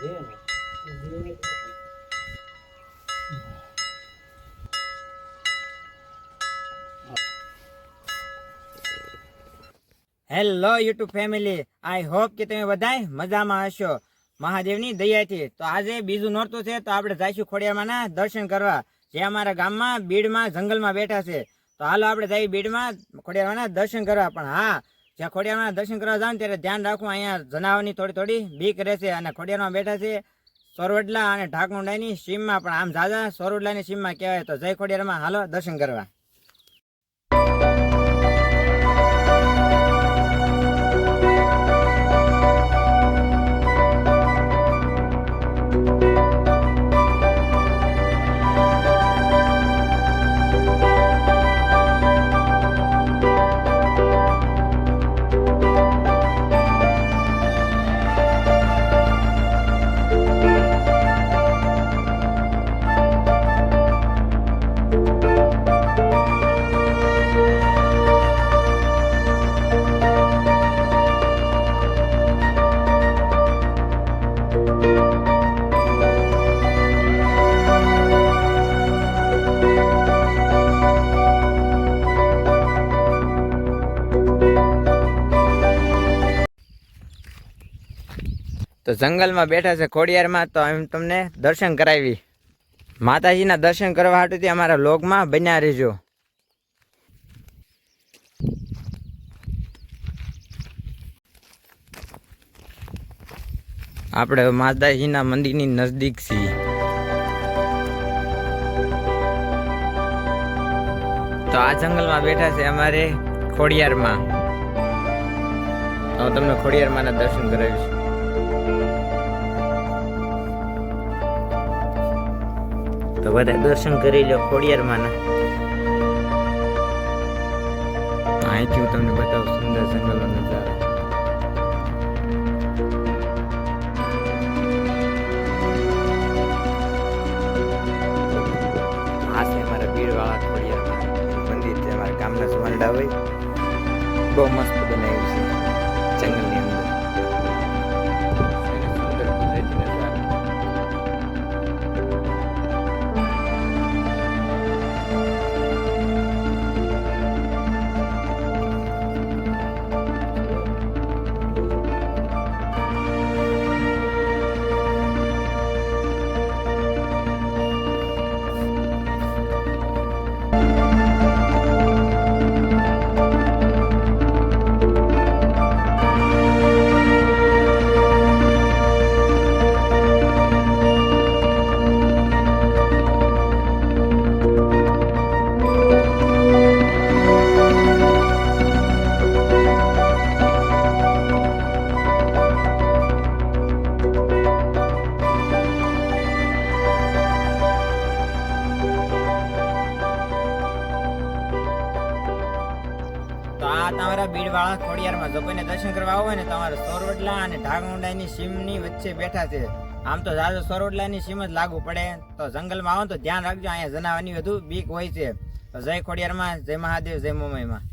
Hello YouTube family, I hope કે તમે બધાય મજામાં હશો મહાદેવની દયાથી. તો આજે બીજું નોરતું છે, તો આપણે જઈશું ખોડિયારમાંના દર્શન કરવા, જે અમારા ગામમાં બીડમાં જંગલમાં બેઠા છે. તો હાલો આપણે જઈએ બીડમાં ખોડિયારમાંના દર્શન કરવા. પણ હા, જ્યાં ખોડિયારમાંના દર્શન કરવા જાવ ત્યારે ધ્યાન રાખવું, અહીંયા જનાવરની થોડી બીક રહેશે. અને ખોડિયારમાં બેઠા છે સોરવડલા અને ઢાકુંડાની સીમમાં, પણ આમ ઝાઝા સોરવડલાની સીમમાં કહેવાય. તો જય ખોડિયારમાં, હાલો દર્શન કરવા. તો જંગલમાં બેઠા છે ખોડિયારમાં, તો એમ તમને દર્શન કરાવી. માતાજીના દર્શન કરવા હાટુથી અમારા વ્લોગમાં બન્યા રહેજો. આપણે માતાજીના મંદિરની નજદીક છીએ. તો આ જંગલમાં બેઠા છે અમારે ખોડિયારમાં. હું તમને ખોડિયારમાંના દર્શન કરાવીશ. તો બધા દર્શન કરી લો ખોડિયારમાંના. અહીંથી હું તમને બતાવું સુંદર જંગલનો નજારો. આ છે અમારા બીડવાળા ખોડિયારમાં મંદિર છે. અમારા ગામના સુવાંડા હોય, બહુ મસ્ત બનાવ્યું છે જંગલની અંદર. તમારા બીડવાળા ખોડિયારમાં જો કોઈને દર્શન કરવા આવો ને, તમારે સોરવડલા અને ઢાકુંડાની સીમની વચ્ચે બેઠા છે. આમ તો જાજો સોરવડલાની સીમ જ લાગુ પડે. તો જંગલમાં આવો તો ધ્યાન રાખજો, અહીંયા જનાવરની વધુ બીક હોય છે. તો જય ખોડિયારમાં, જય મહાદેવ, જય મોમાઈમાં.